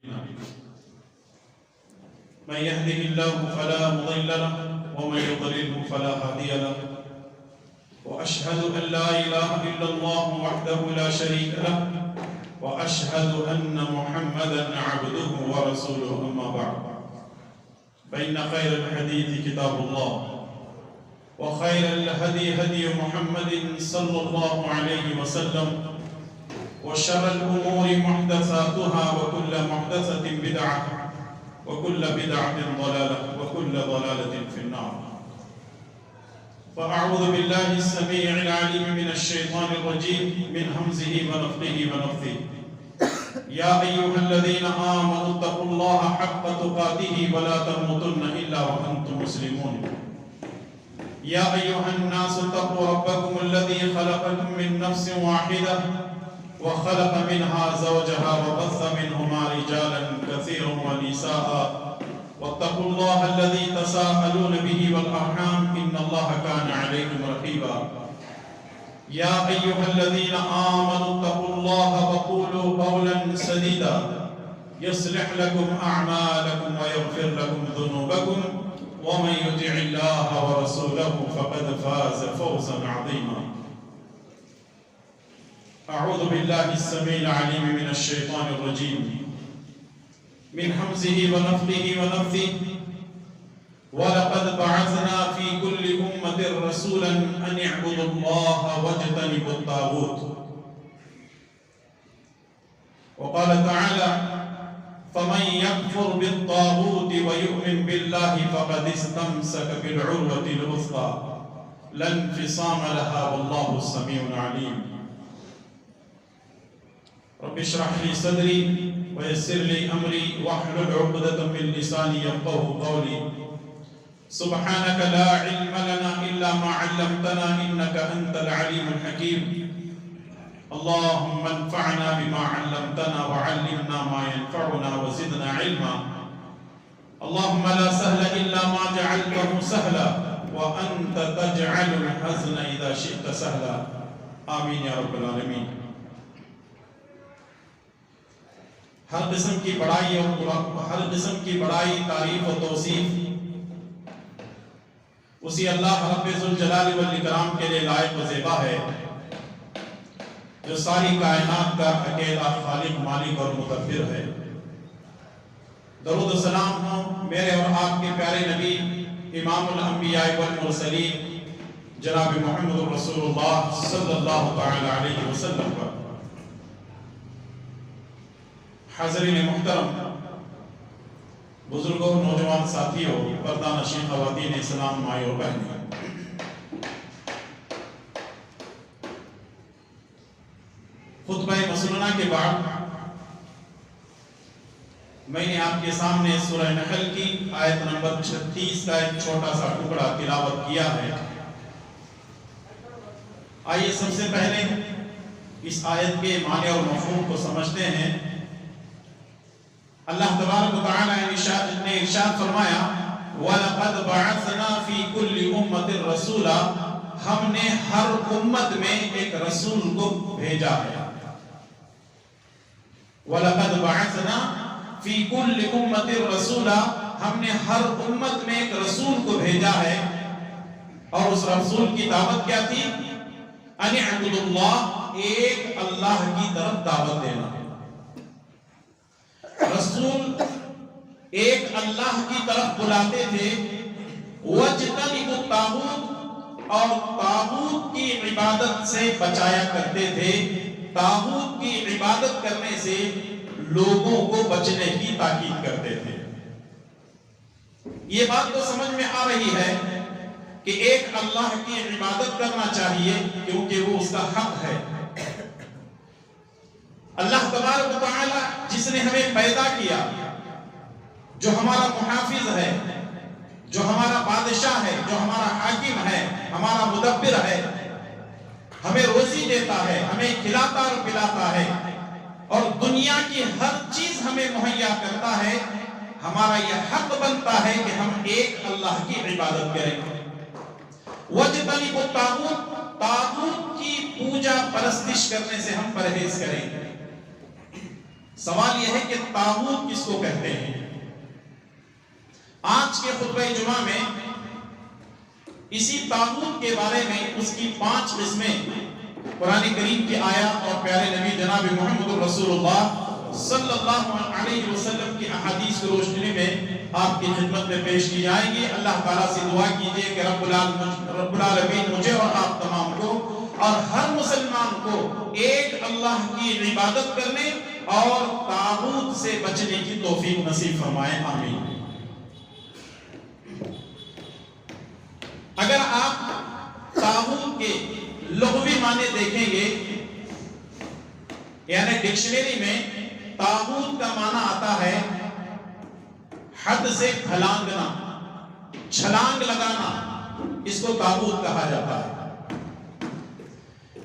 من يهده الله فلا مضل له ومن يضلله فلا هادي له وأشهد أن لا إله إلا الله وحده لا شريك له وأشهد أن محمدا عبده ورسوله أما بعد فإن خير الحديث كتاب الله وخير الهدي هدي محمد صلى الله عليه وسلم وشر الأمور محدثاتها وكل محدثة بدعة وكل بدعة ضلالة وكل ضلالة في النار. فأعوذ بالله السميع العليم من الشيطان الرجيم من همزه ونفخه ونفثه. يا أيها الذين آمنوا اتقوا الله حق تقاته ولا تموتن إلا وأنتم مسلمون. يا أيها الناس اتقوا ربكم الذي خلقكم من نفس واحدة وخلق منها زوجها وبث منهما رجالا كثيرا ونساء واتقوا الله الذي تساءلون به والأرحام إن الله كان عليكم رقيبا. يا أيها الذين آمنوا اتقوا الله وقولوا قولا سديدا يصلح لكم أعمالكم ويغفر لكم ذنوبكم ومن يطع الله ورسوله فقد فاز فوزا عظيما. أعوذ بالله السميع العليم من الشيطان الرجيم من همزه ونفخه ونفثه. ولقد بعثنا في كل أمة رسولا أن اعبدوا الله واجتنبوا الطاغوت. وقال تعالى فمن يكفر بالطاغوت ويؤمن بالله فقد استمسك بالعروة الوثقى لا انفصام لها والله السميع العليم. رب اشرح لي صدري ويسر لي أمري واحلل عقدة من لساني يفقهوا قولي. سبحانك لا علم لنا إلا ما علمتنا إنك أنت العليم الحكيم. اللهم انفعنا بما علمتنا وعلمنا ما ينفعنا وزدنا علما. اللهم لا سهل إلا ما جعلته سهلا وأنت تجعل الحزن إذا شئت سهلا. آمين يا رب العالمين. ہر قسم کی بڑائی تعریف و توصیف اسی اللہ رب ذوالجلال والاکرام کے لیے لائق و زیبا ہے جو ساری کائنات کا اکیلا خالق مالک اور مدبر ہے. درود و سلام ہو میرے اور آپ کے پیارے نبی امام الانبیاء والمرسلین جناب محمد رسول اللہ صلی اللہ تعالی علیہ وسلم پر. حاضرین محترم، بزرگوں، نوجوان ساتھیوں، پردہ نشین خواتین اسلام، مائیں اور بہنیں، خطبہ مسنونہ کے بعد میں نے آپ کے سامنے سورہ نحل کی آیت نمبر 36 کا ایک چھوٹا سا ٹکڑا تلاوت کیا ہے. آئیے سب سے پہلے اس آیت کے معنی اور مفہوم کو سمجھتے ہیں. اللہ تبارک و تعالی نے ارشاد فرمایا وَلَقَدْ بَعَثْنَا فِي كُلِّ أُمَّةٍ رَسُولًا. ہم نے ہر امت میں ایک رسول کو بھیجا ہے. وَلَقَدْ بَعَثْنَا فِي كُلِّ أُمَّةٍ رَسُولًا. ہم نے ہر امت میں ایک رسول کو بھیجا ہے اور اس رسول کی دعوت کیا تھی؟ أَنِ اعْبُدُوا اللَّهَ. ایک اللہ کی طرف دعوت دینا. رسول ایک اللہ کی طرف بلاتے تھے. وَاجْتَنِبُوا الطَّاغُوتَ. اور طاغوت کی عبادت سے بچایا کرتے تھے. طاغوت کی عبادت کرنے سے لوگوں کو بچنے کی تاکید کرتے تھے. یہ بات تو سمجھ میں آ رہی ہے کہ ایک اللہ کی عبادت کرنا چاہیے کیونکہ وہ اس کا حق ہے. اللہ تبارک و تعالی جس نے ہمیں پیدا کیا، جو ہمارا محافظ ہے، جو ہمارا بادشاہ ہے، جو ہمارا حاکم ہے، ہمارا مدبر ہے، ہمیں روزی دیتا ہے، ہمیں کھلاتا اور پلاتا ہے اور دنیا کی ہر چیز ہمیں مہیا کرتا ہے. ہمارا یہ حق بنتا ہے کہ ہم ایک اللہ کی عبادت کریں. وَاجْتَنِبُوا الطَّاغُوتَ. طاغوت کی پوجا پرستش کرنے سے ہم پرہیز کریں. سوال یہ ہے کہ طاغوت کس کو کہتے ہیں؟ آج کے خطبہ جمعہ میں اسی طاغوت کے بارے میں اس کی 5 قسمیں قرآن کریم کی آیات اور پیارے نبی جناب محمد رسول اللہ صلی اللہ علیہ وسلم کی احادیث کی روشنی میں آپ کی خدمت میں پیش کی جائیں گی۔ اللہ تعالیٰ سے دعا کیجئے کہ رب العالمین مجھے اور آپ تمام کو اور ہر مسلمان کو ایک اللہ کی عبادت کرنے اور طاغوت سے بچنے کی توفیق نصیب فرمائے، آمین۔ اگر آپ طاغوت کے لغوی معنی دیکھیں گے، یعنی ڈکشنری میں طاغوت کا معنی آتا ہے حد سے پھلانگنا، چھلانگ لگانا، اس کو طاغوت کہا جاتا ہے۔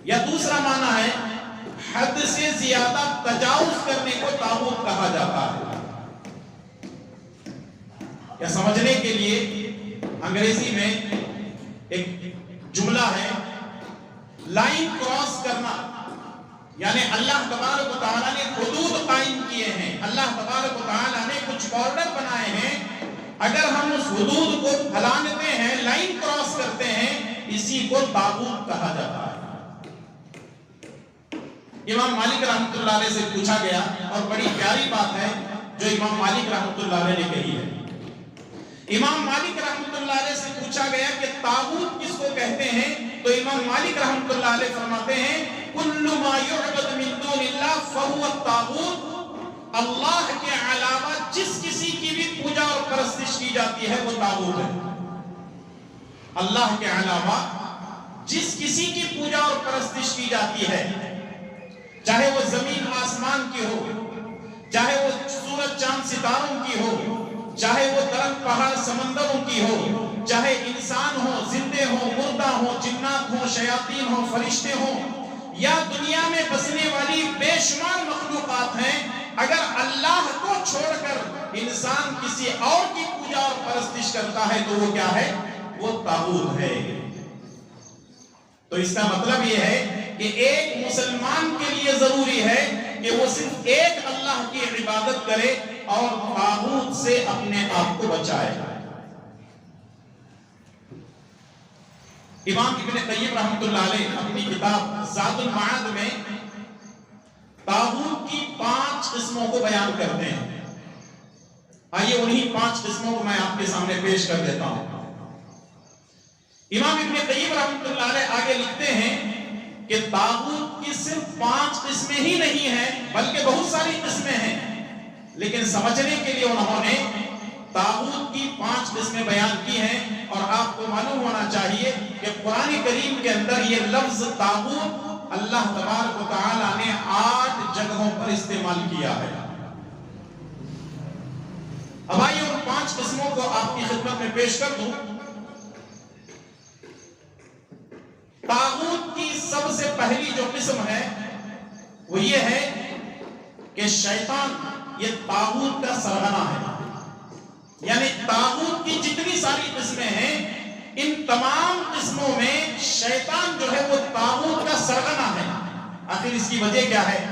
یا دوسرا معنی ہے حد سے زیادہ تجاوز کرنے کو طاغوت کہا جاتا ہے۔ یا سمجھنے کے لیے انگریزی میں ایک جملہ ہے لائن کراس کرنا، یعنی اللہ تبارک و تعالیٰ نے حدود قائم کیے ہیں، اللہ تبارک و تعالیٰ نے کچھ بارڈر بنائے ہیں، اگر ہم اس حدود کو پھلانتے ہیں، لائن کراس کرتے ہیں، اسی کو طاغوت کہا جاتا ہے۔ امام مالک رحمۃ اللہ علیہ سے پوچھا گیا، اور بڑی پیاری بات ہے جو امام مالک رحمۃ اللہ علیہ نے کہی ہے۔ امام مالک رحمۃ اللہ علیہ سے پوچھا گیا کہ طاغوت کس کو کہتے ہیں، تو امام مالک رحمۃ اللہ علیہ فرماتے ہیں کل ما یعبد من دون اللہ فهو الطاغوت، اللہ کے علاوہ جس کسی کی بھی پوجا اور پرستش کی جاتی ہے وہ طاغوت ہے۔ اللہ کے علاوہ جس کسی کی پوجا اور پرستش کی جاتی ہے، چاہے وہ زمین آسمان کی ہو، چاہے وہ سورج چاند ستاروں کی ہو، چاہے وہ درخت پہاڑ سمندروں کی ہو، چاہے انسان ہو، زندے ہو، مردہ ہو، جنات ہو، شیاطین ہو، فرشتے ہو، یا دنیا میں بسنے والی بے شمار مخلوقات ہیں، اگر اللہ کو چھوڑ کر انسان کسی اور کی پوجا اور پرستش کرتا ہے تو وہ کیا ہے؟ وہ طاغوت ہے۔ تو اس کا مطلب یہ ہے کہ ایک مسلمان کے لیے ضروری ہے کہ وہ صرف ایک اللہ کی عبادت کرے اور طاغوت سے اپنے آپ کو بچائے۔ امام ابن قیم رحمۃ اللہ علیہ اپنی کتاب زاد المعاد میں طاغوت کی 5 قسموں کو بیان کرتے ہیں۔ آئیے انہی 5 قسموں کو میں آپ کے سامنے پیش کر دیتا ہوں۔ امام ابن قیم رحمۃ اللہ علیہ آگے لکھتے ہیں کہ طاغوت کی صرف 5 قسمیں ہی نہیں ہیں بلکہ بہت ساری قسمیں ہیں، لیکن سمجھنے کے لیے انہوں نے طاغوت کی 5 قسمیں بیان کی ہیں۔ اور آپ کو معلوم ہونا چاہیے کہ قرآن کریم کے اندر یہ لفظ طاغوت اللہ تبارک و تعالیٰ نے 8 جگہوں پر استعمال کیا ہے۔ اب آئیے ان 5 قسموں کو آپ کی خدمت میں پیش کر دوں۔ طاغوت کی سب سے پہلی جو قسم ہے وہ یہ ہے کہ شیطان یہ طاغوت کا سرغنہ ہے، یعنی طاغوت کی جتنی ساری قسمیں ہیں ان تمام قسموں میں شیطان جو ہے وہ طاغوت کا سرغنہ ہے۔ آخر اس کی وجہ کیا ہے؟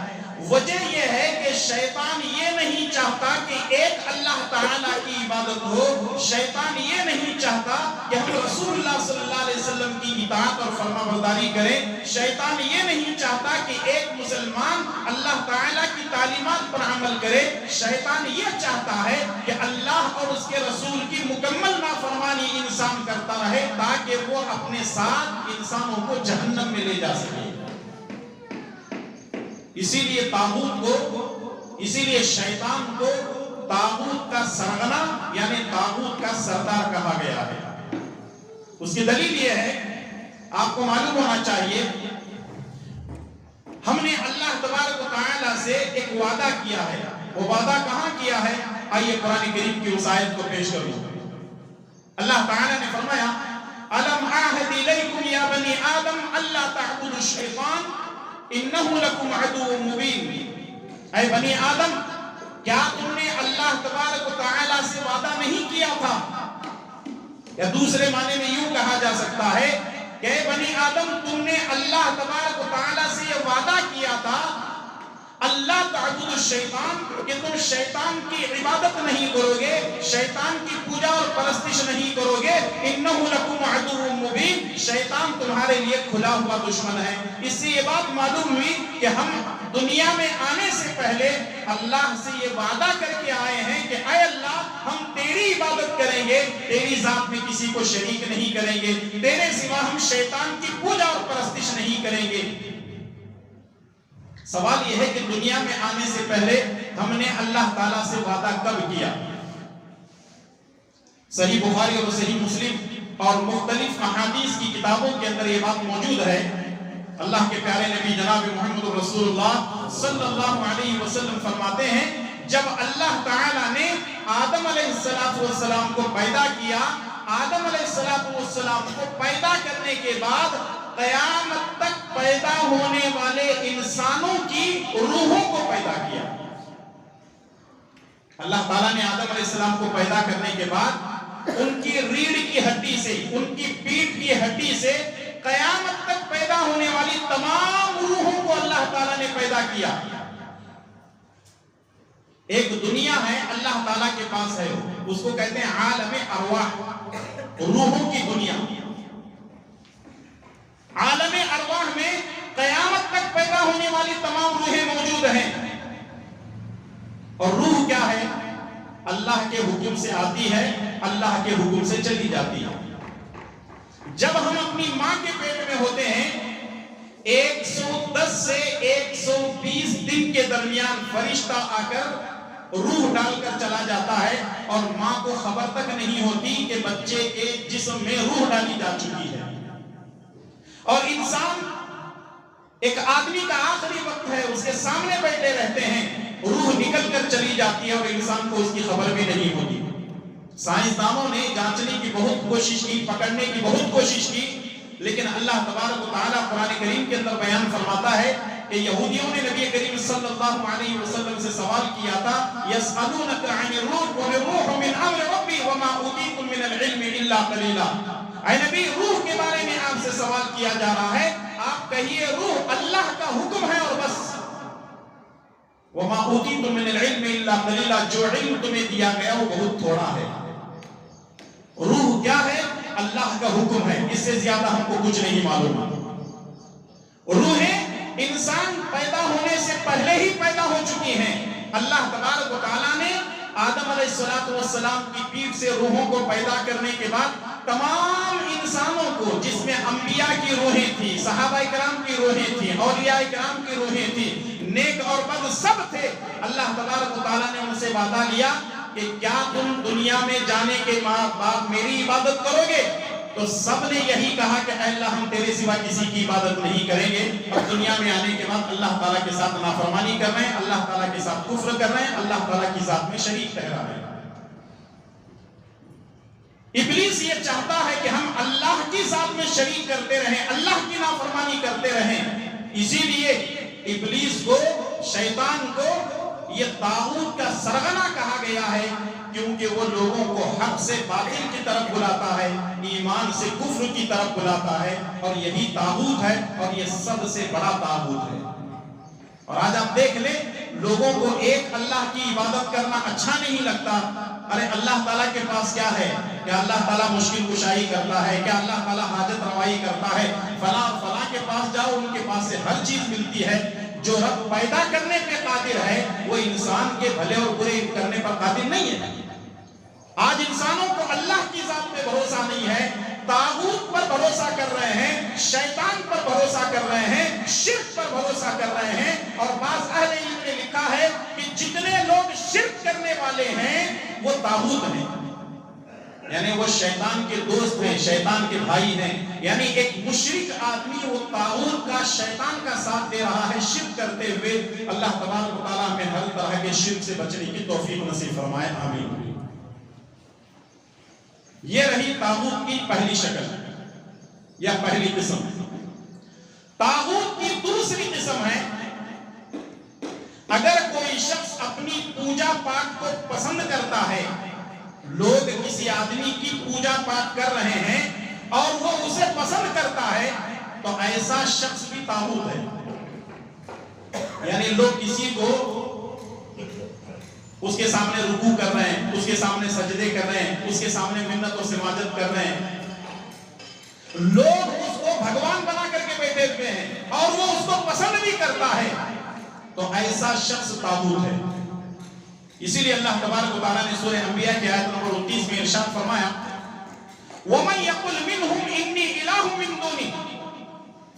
وجہ یہ ہے کہ شیطان یہ نہیں چاہتا کہ ایک اللہ تعالیٰ کی عبادت ہو، شیطان یہ نہیں چاہتا کہ ہم رسول اللہ صلی اللہ علیہ وسلم کی اطاعت اور فرما برداری کریں، شیطان یہ نہیں چاہتا کہ ایک مسلمان اللہ تعالیٰ کی تعلیمات پر عمل کرے، شیطان یہ چاہتا ہے کہ اللہ اور اس کے رسول کی مکمل نافرمانی انسان کرتا رہے تاکہ وہ اپنے ساتھ انسانوں کو جہنم میں لے جا سکے۔ اسی لیے طاغوت کو، اسی لیے شیطان کو طاغوت کا سرغنہ یعنی طاغوت کا سردار کہا گیا ہے۔ اس کی دلیل یہ ہے، آپ کو معلوم ہونا چاہیے، ہم نے اللہ تبارک و تعالیٰ سے ایک وعدہ کیا ہے۔ وہ وعدہ کہاں کیا ہے؟ آئیے قرآن کریم کی اس آیت کو پیش کروں۔ اللہ تعالیٰ نے فرمایا أَلَمْ أَعْهَدْ إِلَيْكُمْ يَا بَنِي آدَمَ أَلَّا تَعْبُدُوا الشَّيْطَانَ إِنَّهُ لَكُمْ عَدُوٌّ مُبِينٌ۔ اے بنی آدم، کیا تم نے اللہ تبارک و تعالیٰ سے وعدہ نہیں کیا تھا؟ یا دوسرے معنی میں یوں کہا جا سکتا ہے کہ اے بنی آدم، تم نے اللہ تبارک و تعالیٰ سے یہ وعدہ کیا تھا اللہ تعبد الشیطان کہ تم شیطان کی عبادت نہیں کرو گے، شیطان کی پوجا اور پرستش نہیں کرو گے، انہ لکم عدو مبین، شیطان تمہارے لیے کھلا ہوا دشمن ہے۔ اس سے یہ بات معلوم ہوئی کہ ہم دنیا میں آنے سے پہلے اللہ سے یہ وعدہ کر کے آئے ہیں کہ اے اللہ ہم تیری عبادت کریں گے، تیری ذات میں کسی کو شریک نہیں کریں گے، تیرے سوا ہم شیطان کی پوجا اور پرستش نہیں کریں گے۔ سوال یہ ہے کہ دنیا میں آنے سے پہلے ہم نے اللہ تعالیٰ سے وعدہ کب کیا؟ صحیح بخاری اور صحیح مسلم اور مختلف احادیث کی کتابوں کے اندر یہ بات موجود ہے۔ اللہ کے پیارے نبی جناب محمد رسول اللہ صلی اللہ علیہ وسلم فرماتے ہیں جب اللہ تعالیٰ نے آدم علیہ السلام کو پیدا کیا، آدم علیہ السلام کو پیدا کرنے کے بعد قیامت تک پیدا ہونے والے انسانوں کی روحوں کو پیدا کیا۔ اللہ تعالیٰ نے آدم علیہ السلام کو پیدا کرنے کے بعد ان کی ریڑھ کی ہڈی سے، ان کی پیٹھ کی ہڈی سے قیامت تک پیدا ہونے والی تمام روحوں کو اللہ تعالیٰ نے پیدا کیا۔ ایک دنیا ہے اللہ تعالیٰ کے پاس ہے، اس کو کہتے ہیں عالم ارواح، روحوں کی دنیا۔ عالم ارواح میں قیامت تک پیدا ہونے والی تمام روحیں موجود ہیں، اور روح کیا ہے؟ اللہ کے حکم سے آتی ہے، اللہ کے حکم سے چلی جاتی ہے۔ جب ہم اپنی ماں کے پیٹ میں ہوتے ہیں 110 سے 120 دن کے درمیان فرشتہ آ کر روح ڈال کر چلا جاتا ہے اور ماں کو خبر تک نہیں ہوتی کہ بچے کے جسم میں روح ڈالی جا چکی ہے۔ اور انسان ایک آدمی کا آخری وقت ہے، اس کے سامنے بیٹھے رہتے ہیں، روح نکل کر چلی جاتی ہے اور انسان کو اس کی خبر بھی نہیں ہوتی۔ سائنسدانوں نے جانچنے کی بہت کوشش کی، پکڑنے کی بہت کوشش کی، لیکن اللہ تبارک و تعالیٰ قرآن کریم کے اندر بیان فرماتا ہے کہ یہودیوں نے نبی کریم صلی اللہ علیہ وسلم سے سوال کیا تھا یسألونک عن الروح قل الروح من امر ربی وما اوتیتم من العلم الا قلیلا۔ اے نبی، روح کے بارے میں آپ سے سوال کیا جا رہا ہے، آپ کہیے روح اللہ کا حکم ہے اور بس۔ وما اوتیتم من العلم الا قلیلا، جو علم تمہیں دیا گیا وہ بہت تھوڑا ہے۔ روح کیا ہے؟ اللہ کا حکم ہے، اس سے زیادہ ہم کو کچھ نہیں معلوم۔ روحیں انسان پیدا ہونے سے پہلے ہی پیدا ہو چکی ہیں۔ اللہ تبارک و تعالیٰ نے آدم علیہ السلام کی پیٹھ سے روحوں کو پیدا کرنے کے بعد تمام انسانوں کو، جس میں انبیاء کی روحیں تھیں، صحابہ کرام کی روحیں تھیں، اولیاء کرام کی روحیں تھیں، نیک اور بد سب تھے، اللہ تبارک و تعالیٰ نے ان سے وعدہ لیا کہ کیا تم دنیا میں جانے کے بعد میری عبادت کرو گے؟ تو سب نے یہی کہا کہ اے اللہ ہم تیرے سوا کسی کی عبادت نہیں کریں گے۔ اب دنیا میں آنے کے بعد اللہ تعالیٰ کے ساتھ نافرمانی کر رہے ہیں، اللہ تعالیٰ کے ساتھ کفر کر رہے ہیں، اللہ تعالیٰ کی ذات میں شریک ٹھہرا رہے ہیں۔ ابلیس یہ چاہتا ہے کہ ہم اللہ کی ذات میں شریک کرتے رہیں، اللہ کی نافرمانی کرتے رہیں۔ اسی لیے ابلیس کو، شیطان کو یہ طاغوت کا سرغنہ کہا گیا ہے، کیونکہ وہ لوگوں کو حق سے باطل کی طرف بلاتا ہے، ایمان سے کفر کی طرف بلاتا ہے، اور یہی طاغوت ہے، اور یہ سب سے بڑا طاغوت ہے۔ اور آج آپ دیکھ لیں، لوگوں کو ایک اللہ کی عبادت کرنا اچھا نہیں لگتا۔ ارے اللہ تعالیٰ کے پاس کیا ہے؟ کیا اللہ تعالیٰ مشکل کشائی کرتا ہے؟ کیا اللہ تعالیٰ حاجت روائی کرتا ہے؟ فلاں کے پاس جاؤ، ان کے پاس سے ہر چیز ملتی ہے۔ جو رب پیدا کرنے پہ قادر ہے وہ انسان کے بھلے اور برے کرنے پر قادر نہیں ہے۔ آج انسانوں کو اللہ کی ذات پہ بھروسہ نہیں ہے، طاغوت پر بھروسہ کر رہے ہیں، شیطان پر بھروسہ کر رہے ہیں، شرک پر بھروسہ کر رہے ہیں۔ اور بعض اہل علم نے لکھا ہے کہ جتنے لوگ شرک کرنے والے ہیں وہ طاغوت ہیں، یعنی وہ شیطان کے دوست ہیں، شیطان کے بھائی ہیں۔ یعنی ایک مشرک آدمی وہ طاغوت کا، شیطان کا ساتھ دے رہا ہے شرک کرتے ہوئے۔ اللہ تبارک و تعالیٰ ہمیں ہر طرح کے شرک سے بچنے کی توفیق نصیب فرمائے، آمین۔ یہ رہی طاغوت کی پہلی شکل یا پہلی قسم۔ طاغوت کی دوسری قسم ہے، اگر کوئی شخص اپنی پوجا پاٹ کو پسند کرتا ہے، لوگ کسی آدمی کی پوجا پاٹ کر رہے ہیں اور وہ اسے پسند کرتا ہے، تو ایسا شخص بھی طاغوت ہے۔ یعنی لوگ کسی کو اس کے سامنے رکوع کر رہے ہیں، اس کے سامنے سجدے کر رہے ہیں، اس کے سامنے منت و سماجت کر رہے ہیں، لوگ اس کو بھگوان بنا کر کے بیٹھے ہوئے ہیں اور وہ اس کو پسند بھی کرتا ہے، تو ایسا شخص طاغوت ہے۔ اسی لیے اللہ تبارک و تعالیٰ نے سورہ انبیاء کی آیت نمبر 29 میں ارشاد فرمایا وَمَن يَقُلْ مِنْهُمْ إِنِّي إِلَٰهٌ مِّن دُونِهِ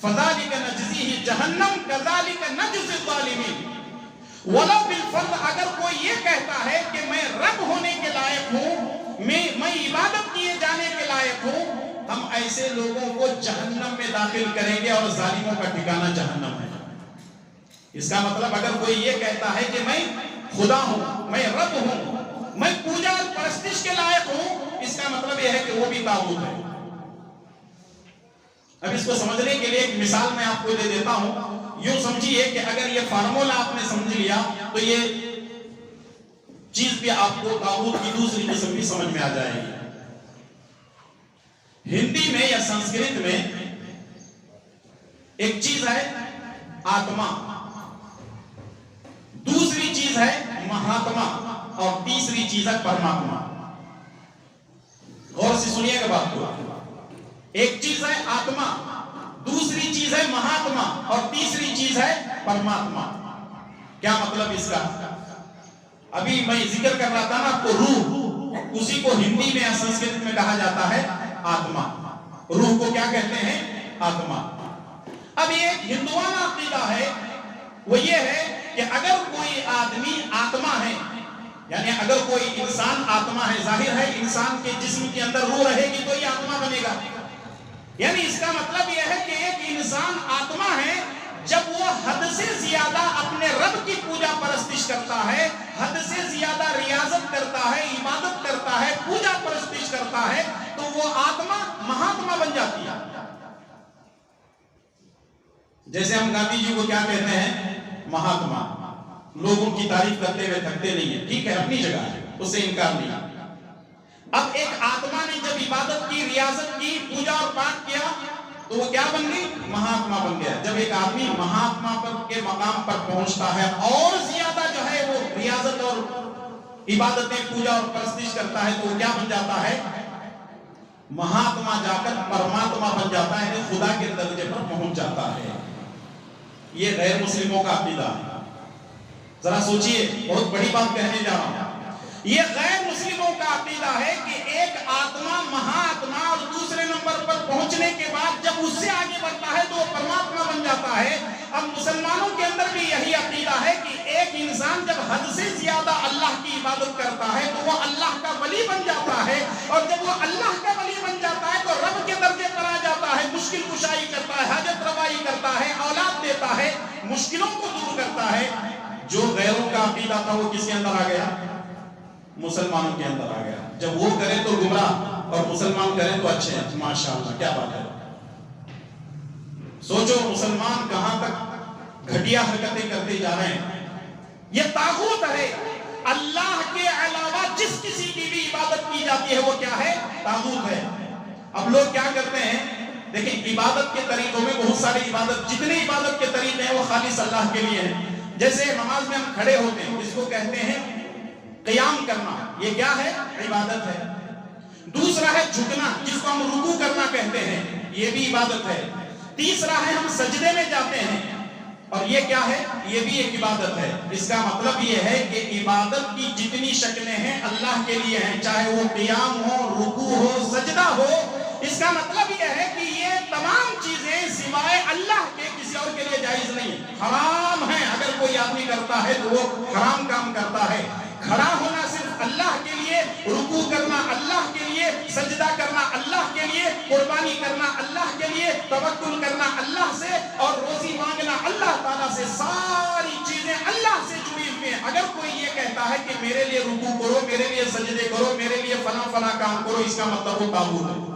فَذَلِكَ نَجْزِيهِ جَهَنَّمَ كَذَلِكَ نَجْزِي الظَّالِمِينَ۔ وَلَوْ بِالْفَرْض، اگر کوئی یہ کہتا ہے کہ میں رب ہونے کے لائق ہوں، میں عبادت کیے جانے کے لائق ہوں، ہم ایسے لوگوں کو جہنم میں داخل کریں گے اور ظالموں کا ٹھکانہ جہنم ہے۔ اس کا مطلب اگر کوئی یہ کہتا ہے کہ میں خدا ہوں، میں رب ہوں، میں پوجا اور پرستش کے لائق ہوں، اس کا مطلب یہ ہے کہ وہ بھی طاغوت ہے۔ اب اس کو سمجھنے کے لیے ایک مثال میں آپ کو دے دیتا ہوں۔ یوں سمجھیے کہ اگر یہ فارمولا آپ نے سمجھ لیا تو یہ چیز بھی آپ کو طاغوت کی دوسری قسم بھی سمجھ میں آ جائے گی۔ ہندی میں یا سنسکرت میں ایک چیز ہے آتما، دوسری چیز ہے مہاتما، اور تیسری چیز ہے پرماتما۔ غور سے سنیے گا بات کو، ایک چیز ہے آتما، دوسری چیز ہے مہاتما، اور تیسری چیز ہے پرماتما۔ کیا مطلب اس کا؟ ابھی میں ذکر کر رہا تھا نا آپ کو روح، اسی کو ہندی میں یا سنسکرت میں کہا جاتا ہے آتما۔ روح کو کیا کہتے ہیں؟ آتما۔ اب یہ ایک ہندوانہ عقیدہ ہے، وہ یہ ہے کہ اگر کوئی آدمی آتما ہے، یعنی اگر کوئی انسان آتما ہے، ظاہر ہے انسان کے جسم کے اندر روح رہے گی تو یہ آتما بنے گا، یعنی اس کا مطلب یہ ہے کہ ایک انسان آتما ہے جب وہ حد سے زیادہ اپنے رب کی پوجا پرستش کرتا ہے، حد سے زیادہ ریاضت کرتا ہے، عبادت کرتا ہے، پوجا پرستش کرتا ہے، تو وہ آتما مہاتما بن جاتی ہے۔ جیسے ہم گاندھی جی کو کیا کہتے ہیں؟ مہاتما۔ لوگوں کی تعریف کرتے ہوئے تھکتے نہیں ہیں، ٹھیک ہے، اپنی جگہ ہے، اس سے انکار نہیں۔ اب ایک آتما نے جب عبادت کی، ریاضت کی، پوجا اور پاٹ کیا تو وہ کیا بن گئی؟ مہاتما بن گیا۔ جب ایک آدمی مہاتما کے مقام پر پہنچتا ہے اور زیادہ جو ہے وہ ریاضت اور عبادتیں، پوجا اور پرستش کرتا ہے تو وہ کیا بن جاتا ہے؟ مہاتما جا کر پرماتما بن جاتا ہے، خدا کے درجے پر پہنچ جاتا ہے۔ یہ غیر مسلموں کا عقیدہ ہے۔ ذرا سوچئے، بہت بڑی بات کہنے جا رہا ہوں۔ یہ غیر مسلموں کا عقیدہ ہے کہ ایک آتما مہاتما اور دوسرے نمبر پر پہنچنے کے بعد جب اس سے آگے بڑھتا ہے تو وہ پرماتما بن جاتا ہے۔ اب مسلمانوں کے اندر بھی یہی عقیدہ ہے کہ ایک انسان جب حد سے زیادہ اللہ کی عبادت کرتا ہے تو وہ اللہ کا ولی بن جاتا ہے، اور جب وہ اللہ کا ولی بن جاتا ہے تو رب کے درجے پر آ جاتا ہے، مشکل کشائی کرتا ہے، حاجت روائی کرتا ہے، اولاد دیتا ہے، مشکلوں کو دور کرتا ہے۔ جو غیروں کا عقیدہ تھا وہ کس کے اندر آ گیا؟ مسلمانوں کے اندر آ گیا۔ جب وہ کرے تو گمراہ اور مسلمان کریں تو اچھے ہیں، ماشاءاللہ، کیا بات ہے۔ سوچو مسلمان کہاں تک گھٹیا حرکتیں کرتے جا رہے ہیں۔ یہ طاغوت ہے، اللہ کے علاوہ جس کسی کی بھی عبادت کی جاتی ہے وہ کیا ہے؟ طاغوت ہے۔ اب لوگ کیا کرتے ہیں؟ دیکھیں، عبادت کے طریقوں میں بہت ساری عبادت، جتنے عبادت کے طریقے ہیں وہ خالص اللہ کے لیے ہیں۔ جیسے نماز میں ہم کھڑے ہوتے ہیں، اس کو کہتے ہیں قیام کرنا، یہ کیا ہے؟ عبادت ہے۔ دوسرا ہے جھکنا، جس کو ہم رکوع کرنا کہتے ہیں، یہ بھی عبادت ہے۔ تیسرا ہے ہم سجدے میں جاتے ہیں، اور یہ کیا ہے؟ یہ بھی ایک عبادت ہے۔ اس کا مطلب یہ ہے کہ عبادت کی جتنی شکلیں ہیں اللہ کے لیے ہیں، چاہے وہ قیام ہو، رکوع ہو، سجدہ ہو۔ اس کا مطلب یہ ہے کہ یہ تمام چیزیں سوائے اللہ کے کسی اور کے لیے جائز نہیں ہیں، حرام ہیں۔ اگر کوئی آدمی کرتا ہے تو وہ حرام کام کرتا ہے۔ کھڑا ہونا صرف اللہ کے لیے، رکوع کرنا اللہ کے لیے، سجدہ کرنا اللہ کے لیے، قربانی کرنا اللہ کے لیے، توکل کرنا اللہ سے، اور روزی مانگنا اللہ تعالیٰ سے، ساری چیزیں اللہ سے جڑی ہوئی ہیں۔ اگر کوئی یہ کہتا ہے کہ میرے لیے رکوع کرو، میرے لیے سجدے کرو، میرے لیے فلاں فلاں کام کرو، اس کا مطلب وہ طاغوت ہے۔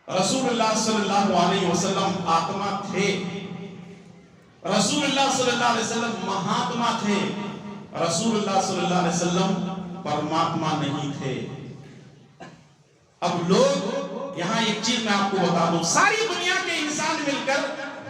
رسول اللہ صلی اللہ علیہ وسلم آتما تھے، رسول اللہ صلی اللہ علیہ وسلم مہاتما تھے، رسول اللہ صلی اللہ علیہ وسلم پرماتما نہیں تھے۔ اب لوگ یہاں ایک چیز میں آپ کو بتا دوں، ساری دنیا کے انسان مل کر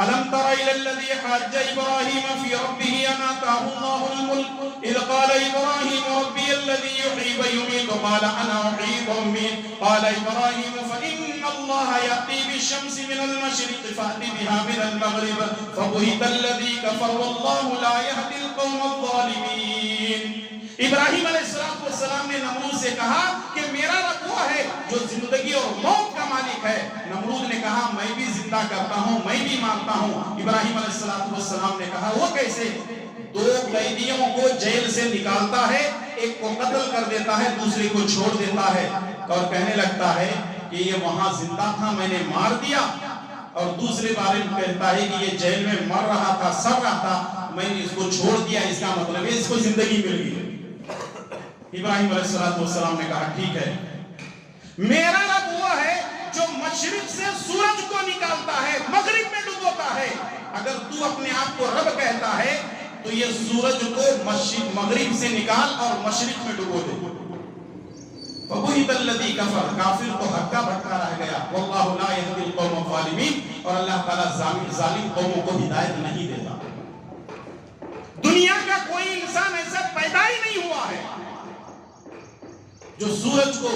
ألم تر إلى الذي حاج إبراهيم في ربه أن آتاه الله الملك إذ قال إبراهيم ربي الذي يحيي ويميت قال أنا أحيي وأميت قال إبراهيم فإن الله يأتي بالشمس من المشرق فأت بها من المغرب فبهت الذي كفر والله لا يهدي القوم الظالمين. ابراہیم علیہ السلام نے نمرود سے کہا کہ میرا رب وہ ہے جو زندگی اور موت کا مالک ہے. نمرود نے کہا میں بھی زندہ کرتا ہوں، میں بھی مارتا ہوں. ابراہیم علیہ السلام نے کہا وہ کیسے؟ 2 قیدیوں کو جیل سے نکالتا ہے، ایک کو قتل کر دیتا ہے، دوسرے کو چھوڑ دیتا ہے اور کہنے لگتا ہے کہ یہ وہاں زندہ تھا میں نے مار دیا، اور دوسرے بارے میں کہتا ہے کہ یہ جیل میں مر رہا تھا سڑ رہا تھا میں نے اس کو چھوڑ دیا، اس کا مطلب ہے اس کو زندگی مل گئی. ابراہیم علیہ السلام نے کہا ٹھیک ہے، میرا رب وہ ہے جو مشرق سے سورج کو نکالتا ہے مغرب میں ڈبوتا ہے. اگر تو اپنے آپ کو رب کہتا ہے تو یہ سورج کو مغرب سے نکال اور مشرق میں ڈبو دے. فَبُهِتَ الَّذِي كَفَرَ، کافر تو ہکا بھٹکا رہ گیا. وَاللَّهُ لَا يَهْدِي الْقَوْمَ الظَّالِمِينَ، اور اللہ تعالیٰ ظالم قوموں کو ہدایت نہیں دیتا. دنیا کا کوئی انسان ایسا پیدا ہی نہیں ہوا ہے جو سورج کو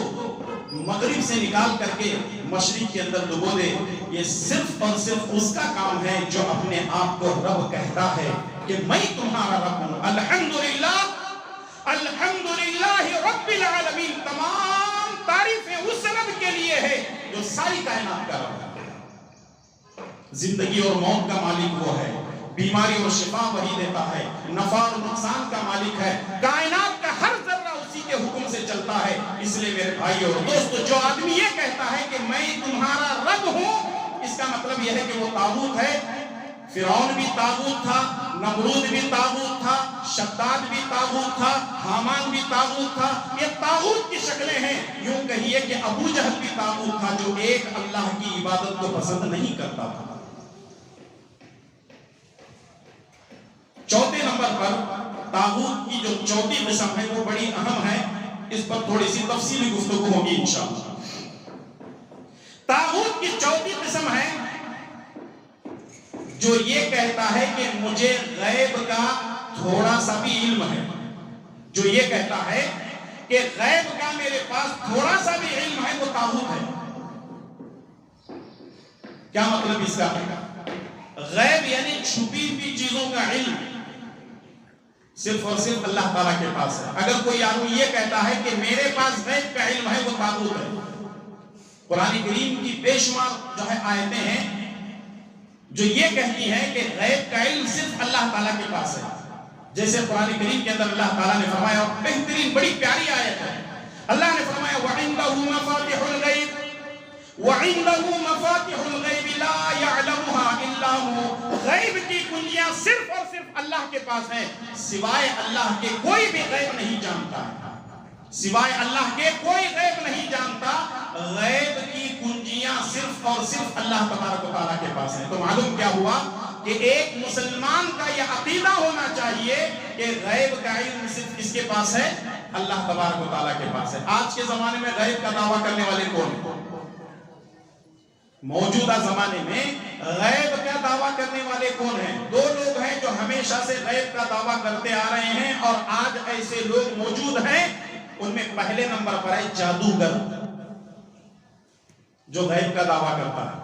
مغرب سے نکال کر کے مشرق کے اندر ڈبو دے. یہ صرف اور صرف اس کا کام ہے جو اپنے آپ کو رب کہتا ہے کہ میں تمہارا رب ہوں. الحمدللہ الحمدللہ رب العالمین، تمام تعریفیں اس رب کے لیے ہے جو ساری کائنات کا رب ہے. زندگی اور موت کا مالک وہ ہے، بیماری اور شفا وہی دیتا ہے، نفع اور نقصان کا مالک ہے، کائنات کا ہر ذرہ اسی کے حکم سے چلتا ہے. اس لیے میرے بھائیو اور دوستو، جو آدمی یہ کہتا ہے کہ میں تمہارا رب ہوں، اس کا مطلب یہ ہے کہ وہ طاغوت ہے. فرعون بھی طاغوت تھا، نمرود بھی طاغوت تھا، شداد بھی طاغوت تھا، حامان بھی طاغوت تھا. یہ طاغوت کی شکلیں ہیں. یوں کہیے کہ ابو جہل بھی طاغوت تھا جو ایک اللہ کی عبادت کو پسند نہیں کرتا تھا. چوتھے نمبر پر طاغوت کی جو چوتھی قسم ہے وہ بڑی اہم ہے، اس پر تھوڑی سی تفصیلی گفتگو ہوگی انشاءاللہ. طاغوت کی چوتھی قسم ہے جو یہ کہتا ہے کہ مجھے غیب کا تھوڑا سا بھی علم ہے. جو یہ کہتا ہے کہ غیب کا میرے پاس تھوڑا سا بھی علم ہے وہ طاغوت ہے. کیا مطلب اس کا؟ غیب یعنی چھپی ہوئی چیزوں کا علم صرف اور صرف اللہ تعالیٰ کے پاس ہے. اگر کوئی آدمی یہ کہتا ہے کہ میرے پاس غیب کا علم ہے وہ طاغوت ہے. قرآن کریم کی بے شمار جو ہے آیتیں ہیں جو یہ کہتی ہیں کہ غیب کا علم صرف اللہ تعالیٰ کے پاس ہے. جیسے قرآن کریم کے اندر اللہ تعالیٰ نے فرمایا، اور بہترین بڑی پیاری آیت ہے، اللہ نے فرمایا وَعِندَهُ مَفَاتِحُ الْغَيْبِ وَعِندَهُ مَفَاتِحُ الْغَيْبِ لَا يَعْلَمُهَا إِلَّا هُوَ. غیب کی کنجیاں صرف اور صرف اللہ کے پاس ہیں، سوائے اللہ کے کوئی بھی غیب نہیں جانتا. سوائے اللہ کے کوئی غیب نہیں جانتا. غیب کی کنجیاں صرف اور صرف اللہ تبارک و تعالیٰ کے پاس ہیں. تو معلوم کیا ہوا کہ ایک مسلمان کا یہ عقیدہ ہونا چاہیے کہ غیب کا علم صرف کس کے پاس ہے؟ اللہ تبارک و تعالیٰ کے پاس ہے. آج کے زمانے میں غیب کا دعویٰ کرنے والے کون ہیں؟ موجودہ زمانے میں غیب کا دعویٰ کرنے والے کون ہیں؟ 2 لوگ ہیں جو ہمیشہ سے غیب کا دعویٰ کرتے آ رہے ہیں اور آج ایسے لوگ موجود ہیں. ان میں پہلے نمبر پر ہے جادوگر، جو غیب کا دعویٰ کرتا ہے.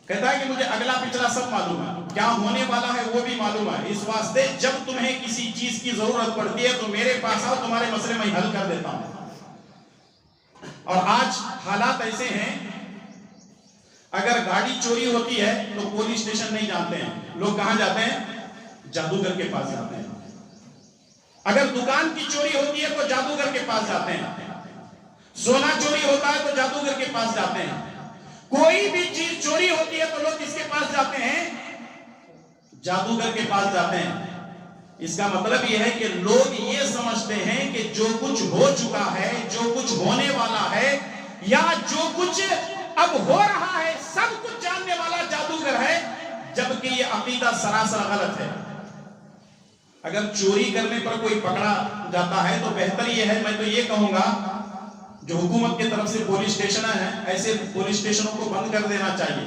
کہتا ہے کہ مجھے اگلا پچھلا سب معلوم ہے، کیا ہونے والا ہے وہ بھی معلوم ہے. اس واسطے جب تمہیں کسی چیز کی ضرورت پڑتی ہے تو میرے پاس آؤ، تمہارے مسئلے میں حل کر دیتا ہوں. اور آج حالات ایسے ہیں، اگر گاڑی چوری ہوتی ہے تو پولیس اسٹیشن نہیں جاتے ہیں، لوگ کہاں جاتے ہیں؟ جادوگر کے پاس جاتے ہیں. اگر دکان کی چوری ہوتی ہے تو جادوگر کے پاس جاتے ہیں. سونا چوری ہوتا ہے تو جادوگر کے پاس جاتے ہیں. کوئی بھی چیز چوری ہوتی ہے تو لوگ کس کے پاس جاتے ہیں؟ جادوگر کے پاس جاتے ہیں. اس کا مطلب یہ ہے کہ لوگ یہ سمجھتے ہیں کہ جو کچھ ہو چکا ہے، جو کچھ ہونے والا ہے، یا جو کچھ اب ہو رہا ہے، سب کچھ جاننے والا جادوگر ہے، جبکہ یہ عقیدہ سراسر غلط ہے. اگر چوری کرنے پر کوئی پکڑا جاتا ہے تو بہتر یہ ہے، میں تو یہ کہوں گا جو حکومت کی طرف سے پولیس اسٹیشن ہیں، ایسے پولیس اسٹیشنوں کو بند کر دینا چاہیے.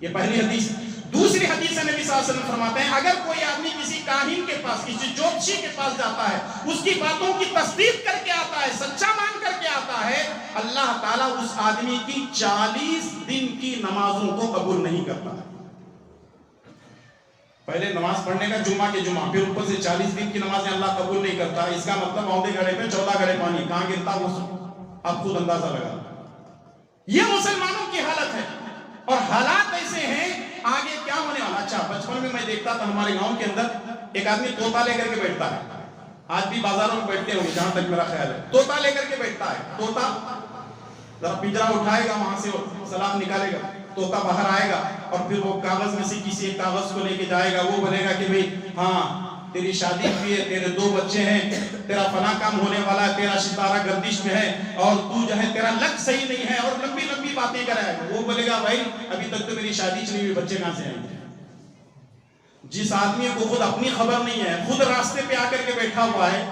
یہ پہلی حدیث. دوسری حدیث نبی صلی اللہ علیہ وسلم فرماتے ہیں اگر کوئی آدمی کسی کاہن کے پاس کسی جوتشی کے پاس جاتا ہے اس کی باتوں کی تصدیق کر کے آتا ہے سچا مان کر کے آتا ہے اللہ تعالیٰ اس آدمی کی 40 دن کی نمازوں کو قبول نہیں کرتا. پہلے نماز پڑھنے کا جمعہ کے جمعہ پھر اوپر سے 40 دن کی نمازیں اللہ قبول نہیں کرتا. اس کا مطلب آؤندے گھڑے پہ 14 گھڑے پانی کہاں گرتا وہ آپ خود اندازہ لگا. یہ مسلمانوں کی حالت ہے اور حالات ایسے ہیں آگے کیا ہونے والا. اچھا بچپن میں دیکھتا تھا ہمارے گاؤں کے اندر ایک آدمی طوطا لے کر کے بیٹھتا ہے. آج بھی بازاروں میں بیٹھتے ہوں جہاں تک میرا خیال ہے طوطا لے کر کے بیٹھتا ہے. طوطا ذرا پنجرا اٹھائے گا وہاں سے سلام نکالے گا طوطا باہر آئے گا اور پھر وہ کاغذ میں سے کسی ایک کاغذ کو لے کے جائے گا. وہ بولے گا کہ بھئی ہاں تیری شادی ہوئی ہے تیرے 2 بچے ہیں تیرا فلاں کام ہونے والا ہے تیرا ستارہ گردش میں ہے اور تو جو ہے تیرا لک صحیح نہیں ہے اور لمبی لمبی باتیں کرائے گا. وہ بولے گا بھائی ابھی تک تو میری شادی چلی ہوئی بچے کہاں سے آئیں گے. جس آدمی کو خود اپنی خبر نہیں ہے خود راستے پہ آ کر کے بیٹھا ہوا ہے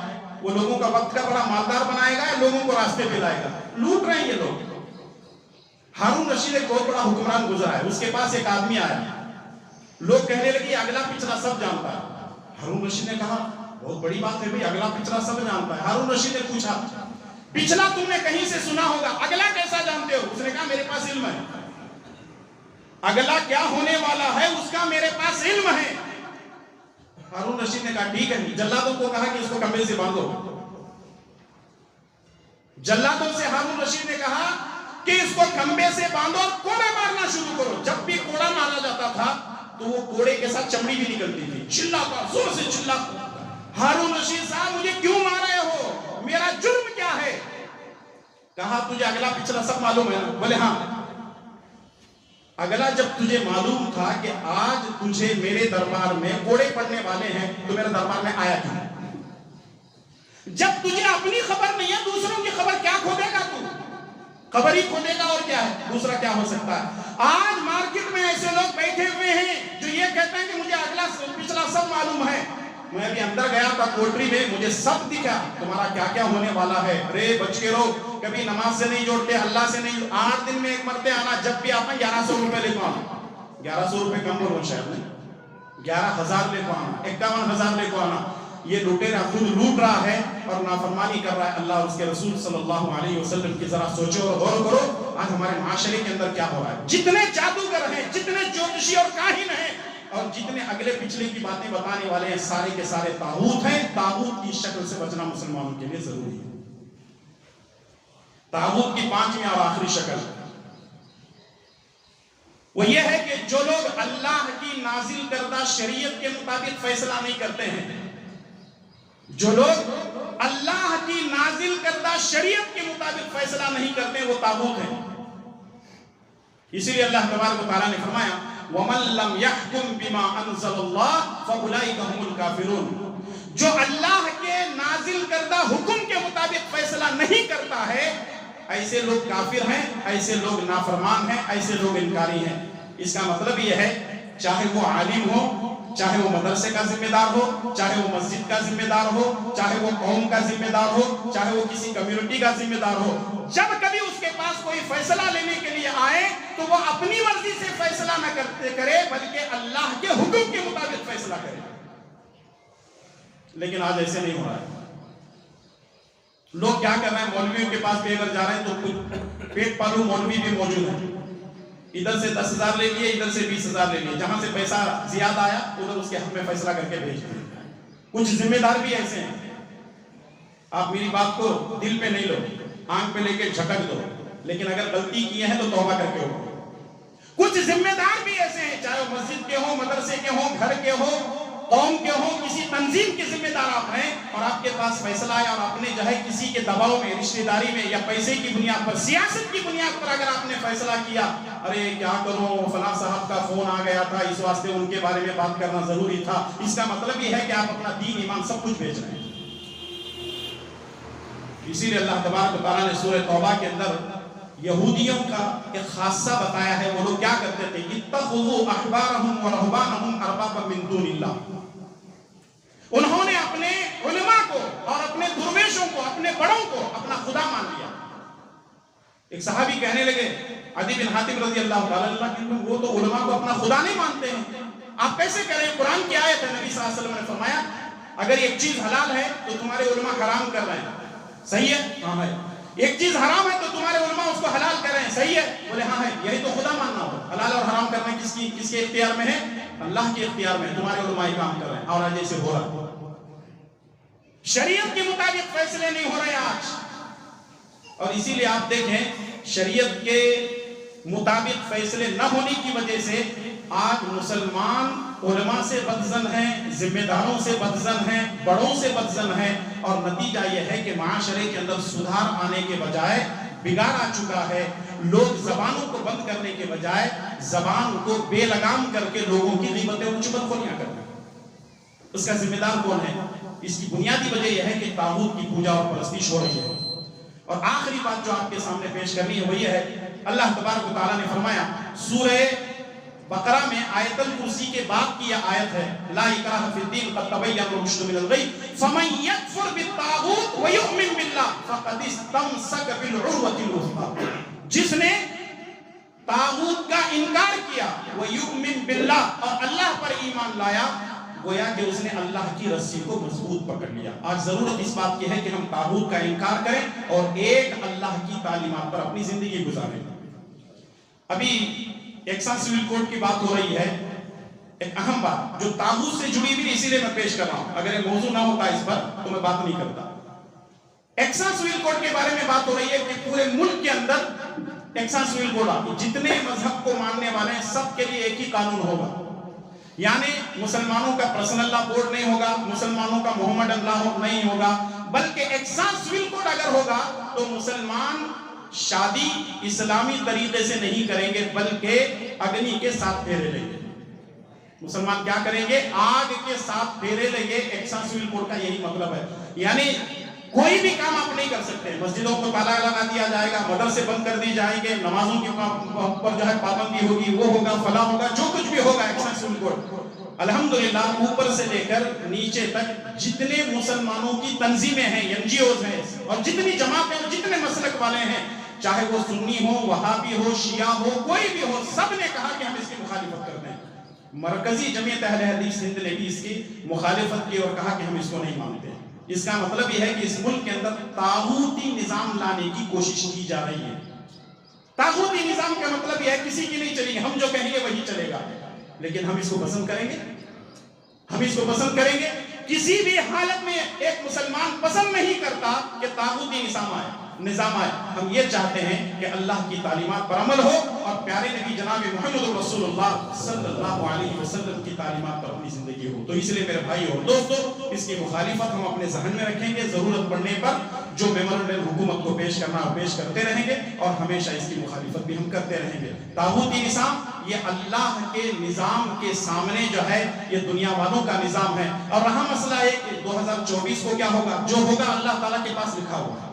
وہ لوگوں کا وقت کا بڑا مالدار بنائے گا لوگوں کو راستے پہ لائے گا. لوٹ رہے ہیں یہ لوگ. ہارون رشید ایک بہت بڑا حکمران گزرا ہے. اس کے پاس ایک آدمی آیا لوگ کہنے لگے اگلا پچھلا سب جانتا ہے. ہارون رشید نے کہا بہت بڑی بات ہے بھئی اگلا پچھلا سب جانتا ہے. ہارون رشید نے پوچھا پچھلا تم نے کہیں سے سنا ہوگا اگلا کیسا جانتے ہو. اس نے کہا میرے پاس علم ہے اگلا کیا ہونے والا ہے اس کا میرے پاس علم ہے. ہارون رشید نے کہا ٹھیک ہے. جلادوں کو کہا کہ اس کو کمبے سے باندھو. جلادوں سے ہارون رشید نے کہا کہ اس کو کھمبے سے باندھو اور کوڑے مارنا شروع کرو. جب بھی کوڑا مارا جاتا تھا تو وہ کوڑے کے ساتھ چمڑی بھی نکلتی تھی. چلاتا زور سے چلاتا ہارون رشید صاحب مجھے کیوں مار رہے ہو میرا جرم کیا ہے. کہا تجھے اگلا پچھلا سب معلوم ہے. بولے ہاں. اگلا جب تجھے معلوم تھا کہ آج تجھے میرے دربار میں کوڑے پڑنے والے ہیں تو میرے دربار میں آیا کیوں. جب تجھے اپنی خبر نہیں ہے دوسروں کی خبر کیا کھودے گا. تو خبر ہی کھودے گا اور کیا ہے دوسرا کیا ہو سکتا ہے. آج مارکیٹ میں ایسے لوگ بیٹھے ہوئے ہیں جو یہ کہتے ہیں کہ مجھے اگلا پچھلا سب معلوم ہے. میں بھی اندر گیا تھا کوٹری میں مجھے سب دکھا تمہارا کیا کیا ہونے والا ہے. ارے بچ کے رہو کبھی نماز سے نہیں جوڑتے اللہ سے نہیں. 8 دن میں ایک مرتے آنا جب بھی آپ 1100 روپے لے کو آنا. 1100 روپے کم بولو شاید نہیں 11,000 لے کو آنا 51,000 لے کو آنا. یہ لوٹیرا خود لوٹ رہا ہے اور نافرمانی کر رہا ہے اللہ اور اس کے رسول صلی اللہ علیہ وسلم کی. ذرا سوچو اور غور کرو آج ہمارے معاشرے کے اندر کیا ہو رہا ہے. جتنے جادوگر ہیں جتنے جوتشی اور کاہن ہیں اور جتنے اگلے پچھلے کی باتیں بتانے والے ہیں سارے کے سارے طاغوت ہیں. طاغوت کی شکل سے بچنا مسلمانوں کے لیے ضروری ہے. طاغوت کی 5ویں اور آخری شکل وہ یہ ہے کہ جو لوگ اللہ کی نازل کردہ شریعت کے مطابق فیصلہ نہیں کرتے ہیں جو لوگ اللہ کی نازل کردہ شریعت کے مطابق فیصلہ نہیں کرتے وہ طاغوت ہیں. اسی لیے اللہ تبارک و تعالیٰ نے فرمایا وَمَن لَّمْ يَحْكُمْ بِمَا أَنزَلَ اللَّهُ فَأُولَٰئِكَ هُمُ الْكَافِرُونَ. جو اللہ کے نازل کردہ حکم کے مطابق فیصلہ نہیں کرتا ہے ایسے لوگ کافر ہیں ایسے لوگ نافرمان ہیں ایسے لوگ انکاری ہیں. اس کا مطلب یہ ہے چاہے وہ عالم ہو چاہے وہ مدرسے کا ذمہ دار ہو چاہے وہ مسجد کا ذمہ دار ہو چاہے وہ قوم کا ذمہ دار ہو چاہے وہ کسی کمیونٹی کا ذمہ دار ہو جب کبھی اس کے پاس کوئی فیصلہ لینے کے لیے آئے تو وہ اپنی مرضی سے فیصلہ نہ کرے بلکہ اللہ کے حکم کے مطابق فیصلہ کرے. لیکن آج ایسے نہیں ہو رہا ہے. لوگ کیا کر رہے ہیں مولویوں کے پاس بھی اگر جا رہے ہیں تو کچھ پیٹ پالو مولوی بھی موجود ہیں. ادھر سے 10,000 لے لیے ادھر سے 20,000 لے لیے جہاں سے پیسہ زیادہ آیا ادھر اس کے حق میں فیصلہ کر کے بھیج دیں. کچھ ذمہ دار بھی ایسے ہیں آپ میری بات کو دل پہ نہیں لو آنکھ پہ لے کے جھٹک دو لیکن اگر غلطی کیے ہیں تو توبہ کر کے ہو. کچھ ذمہ دار بھی ایسے ہیں چاہے وہ مسجد کے ہوں مدرسے کے ہوں گھر کے ہوں قوم کے ہوں کسی تنظیم کے ذمہ دار آپ ہیں اور آپ کے پاس فیصلہ ہے اور آپ نے جو ہے کسی کے دباؤ میں رشتہ داری میں یا پیسے کی بنیاد پر سیاست کی بنیاد پر اگر آپ نے فیصلہ کیا ارے کیا کروں فلاں صاحب کا فون آ گیا تھا اس واسطے ان کے بارے میں بات کرنا ضروری تھا. اس کا مطلب یہ ہے کہ آپ اپنا دین ایمان سب کچھ بیچ رہے ہیں. اسی لیے اللہ تبارک و تعالیٰ نے سورہ توبہ کے اندر یہودیوں کا ایک خاصہ بتایا ہے. وہ لوگ کیا کرتے تھے اتخذوا احبارهم ورهبانهم اربابا من دون اللہ. انہوں نے اپنے علماء کو اور اپنے درویشوں کو اپنے بڑوں کو اپنا خدا مان لیا. ایک صحابی کہنے لگے عدی بن حاتم رضی اللہ تعالیٰ عنہ، وہ تو علماء کو اپنا خدا نہیں مانتے ہیں، آپ کیسے کریں؟ قرآن کی آیت ہے، نبی صلی اللہ علیہ وسلم نے فرمایا اگر ایک چیز حلال ہے تو تمہارے علماء حرام کر رہے ہیں، صحیح ہے؟ ہاں ہے۔ ایک چیز حرام ہے تو تمہارے علماء اس کو حلال کر رہے ہیں، صحیح ہے؟ بولے ہاں ہے۔ یہی تو خدا ماننا ہو۔ حلال اور حرام کرنا کس کے اختیار میں ہے؟ اللہ کے اختیار میں ہے، تمہارے علماء ہی کام کر رہے ہیں، اور آج ایسے ہو رہا ہے۔ شریعت کے مطابق فیصلے نہیں ہو رہے آج، اور اسی لیے آپ دیکھیں شریعت کے مطابق فیصلے نہ ہونے کی وجہ سے آج مسلمان علماء سے بدظن ہیں، ذمہ داروں سے بدظن ہیں، بڑوں سے بدظن ہیں، اور نتیجہ یہ ہے کہ معاشرے کے اندر سدھار آنے کے بجائے بگاڑ آ چکا ہے۔ لوگ زبانوں کو بند کرنے کے بجائے زبان کو بے لگام کر کے لوگوں کی غیبتیں اور چغلخوریاں کرتے ہیں۔ اس کا ذمہ دار کون ہے؟ اس کی بنیادی وجہ یہ ہے کہ طاغوت کی پوجا اور پرستش ہو رہی ہے۔ اور آخری بات جو آپ کے سامنے پیش کرنی ہے وہ یہ ہے، اللہ تبارک و تعالیٰ نے فرمایا سورہ بقرہ میں آیت الکرسی کے بعد کی یہ آیت ہے، لا اکراہ فی الدین قد تبین الرشد من الغی فمن یکفر بالطاغوت ویؤمن باللہ فقد استمسک بالعروۃ الوثقی، جس نے طاغوت کا انکار کیا ویؤمن باللہ اور اللہ پر ایمان لایا، گویا کہ اس نے اللہ کی رسی کو مضبوط پکڑ لیا۔ آج ضرورت اس بات کی ہے کہ ہم طاغوت کا انکار کریں اور ایک اللہ کی تعلیمات پر اپنی زندگی گزاریں۔ ابھی ایکساں سول کوڈ کی بات ہو رہی ہے، ایک اہم بات جو طاغوت سے جڑی ہوئی، اسی لیے میں پیش کر رہا ہوں، اگر یہ موضوع نہ ہوتا اس پر تو میں بات نہیں کرتا۔ ایکساں سول کوڈ کے بارے میں بات ہو رہی ہے کہ پورے ملک کے اندر ایکساں سول کوڈ جتنے مذہب کو ماننے والے ہیں سب کے لیے ایک ہی قانون ہوگا، یعنی مسلمانوں کا پرسنل لا کوڈ نہیں ہوگا، مسلمانوں کا محمد اللہ نہیں ہوگا، بلکہ ایکساں سول کوڈ اگر ہوگا تو مسلمان شادی اسلامی طریقے سے نہیں کریں گے بلکہ اگنی کے ساتھ پھیرے لیں گے۔ مسلمان کیا کریں گے؟ آگ کے ساتھ پھیرے لیں گے۔ ایکساں سول کوڈ کا یہی مطلب ہے، یعنی کوئی بھی کام آپ نہیں کر سکتے، مسجدوں کو تالا لگا دیا جائے گا، مدرسے بند کر دی جائیں گے، نمازوں کے پر جو ہے پابندی ہوگی، وہ ہوگا، فلاں ہوگا، جو کچھ بھی ہوگا ایکساں سول کوڈ۔ الحمدللہ اوپر سے لے کر نیچے تک جتنے مسلمانوں کی تنظیمیں ہیں، این جی اوز ہیں، اور جتنی جماعتیں اور جتنے مسلک والے ہیں، چاہے وہ سنی ہو، وہابی ہو، شیعہ ہو، کوئی بھی ہو، سب نے کہا کہ ہم اس کی مخالفت کرتے ہیں۔ مرکزی جمعیت اہل حدیث ہند نے بھی اس کی مخالفت کی اور کہا کہ ہم اس کو نہیں مانتے۔ اس کا مطلب یہ ہے کہ اس ملک کے اندر طاغوتی نظام لانے کی کوشش کی جا رہی ہے۔ طاغوتی نظام کا مطلب یہ ہے کسی کی نہیں چلے گی، ہم جو کہیں گے وہی چلے گا، لیکن ہم اس کو پسند کریں گے؟ ہم اس کو پسند کریں گے؟ کسی بھی حالت میں ایک مسلمان پسند نہیں کرتا کہ طاغوتی نظام آئے۔ ہم یہ چاہتے ہیں کہ اللہ کی تعلیمات پر عمل ہو اور پیارے نبی جناب محمد رسول اللہ صلی اللہ علیہ وسلم کی تعلیمات پر اپنی زندگی ہو۔ تو اس لیے میرے بھائی اور دوستو، اس کی مخالفت ہم اپنے ذہن میں رکھیں گے، ضرورت پڑنے پر جو میمورنڈم حکومت کو پیش کرنا ہے پیش کرتے رہیں گے، اور ہمیشہ اس کی مخالفت بھی ہم کرتے رہیں گے۔ طاغوتی نظام یہ اللہ کے نظام کے سامنے جو ہے یہ دنیا والوں کا نظام ہے۔ اور رہا مسئلہ ہے کہ 2024 کو کیا ہوگا، جو ہوگا اللہ تعالیٰ کے پاس لکھا ہوا ہے،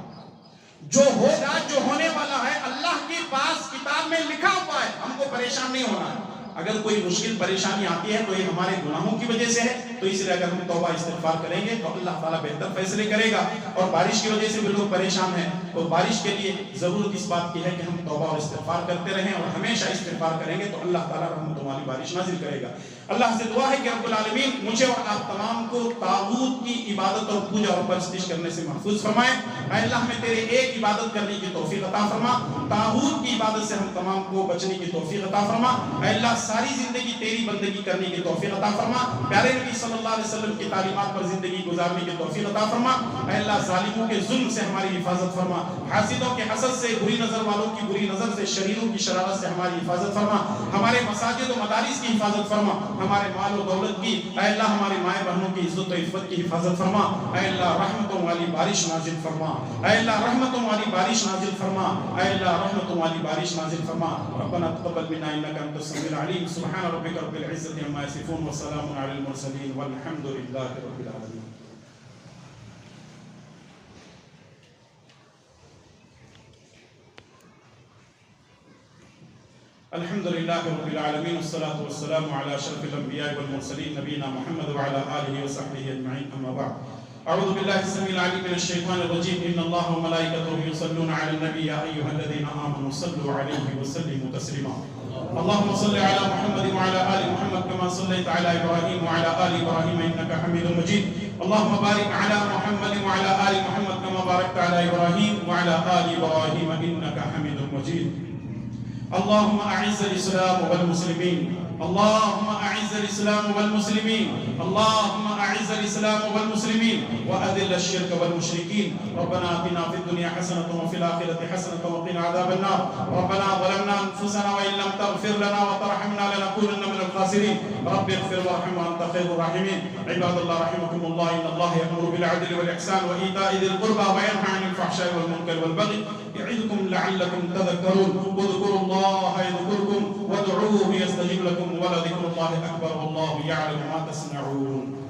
جو ہوگا، جو ہونے والا ہے اللہ کے پاس کتاب میں لکھا ہوا ہے، ہم کو پریشان نہیں ہونا ہے۔ اگر کوئی مشکل پریشانی آتی ہے تو یہ ہمارے گناہوں کی وجہ سے ہے، تو اس لیے اگر ہم توبہ استغفار کریں گے تو اللہ تعالیٰ بہتر فیصلے کرے گا۔ اور بارش کی وجہ سے بھی لوگ پریشان ہیں، تو بارش کے لیے ضرورت اس بات کی ہے کہ ہم توبہ اور استغفار کرتے رہیں، اور ہمیشہ استغفار کریں گے تو اللہ تعالیٰ رحمتوں والی بارش نازل کرے گا۔ اللہ سے دعا ہے کہ رب العالمین مجھے اور آپ تمام کو طاغوت کی عبادت اور پوجا اور پرستش کرنے سے محفوظ فرمائے۔ اے اللہ ہمیں تیرے ایک عبادت کرنے کی توفیق عطا فرما، طاغوت کی عبادت سے ہم تمام کو بچنے کی توفیق عطا فرما۔ اے اللہ ساری زندگی تیری بندگی کرنے کی توفیق عطا فرما، پیارے نبی صلی اللہ علیہ وسلم کی تعلیمات پر زندگی گزارنے کی توفیق عطا فرما۔ اے اللہ ظالموں کے ظلم سے ہماری حفاظت فرما، حاسدوں کے حسد سے، بری نظر والوں کی بری نظر سے، شریروں کی شرارت سے ہماری حفاظت فرما، ہمارے مساجد و مدارس کی حفاظت فرما، ہمارے مال و دولت کی، اے اللہ ہمارے مائیں بہنوں کی عزت و عفت کی حفاظت فرما۔ اے اللہ رحمتوں والی بارش نازل فرما، اے اللہ رحمتوں والی بارش نازل فرما، اے اللہ رحمتوں والی بارش نازل فرما۔ ربنا تقبل منا انك انت السميع العليم، سبحان ربك رب العزة عما يصفون وسلام على المرسلين والحمد لله رب العالمين۔ الحمد لله رب العالمين، والصلاة والسلام على أشرف الأنبياء والمرسلين نبينا محمد وعلى آله وصحبه أجمعين، أما بعد۔ أعوذ بالله السميع العليم من الشيطان الرجيم إن الله وملائكته يصلون على النبي يا أيها الذين آمنوا صلوا عليه وسلموا تسليما اللهم صل على محمد وعلى آل محمد كما صليت على إبراهيم وعلى آل إبراهيم إنك حميد مجيد اللهم بارك على محمد وعلى آل محمد كما باركت على إبراهيم وعلى آل إبراهيم إنك حميد مجيد اللهم أعز الإسلام والمسلمين اللهم أعز الإسلام والمسلمين اللهم أعز الإسلام والمسلمين وأذل الشرك والمشركين ربنا آتنا في الدنيا حسنة وفي الآخرة حسنة وقنا عذاب النار ربنا ظلمنا أنفسنا وإن لم تغفر لنا وترحمنا لنكونن من الخاسرين رب اغفر وارحم وأنت خير الراحمين عباد الله رحمكم الله إن الله يأمر بالعدل والإحسان وإيتاء ذي القربى وينهى عن الفحشاء والمنكر والبغي يعظكم لعلكم تذكرون واذكروا الله يذكركم وادعوه يستجب لكم ولذكر الله أكبر والله يعلم ما تصنعون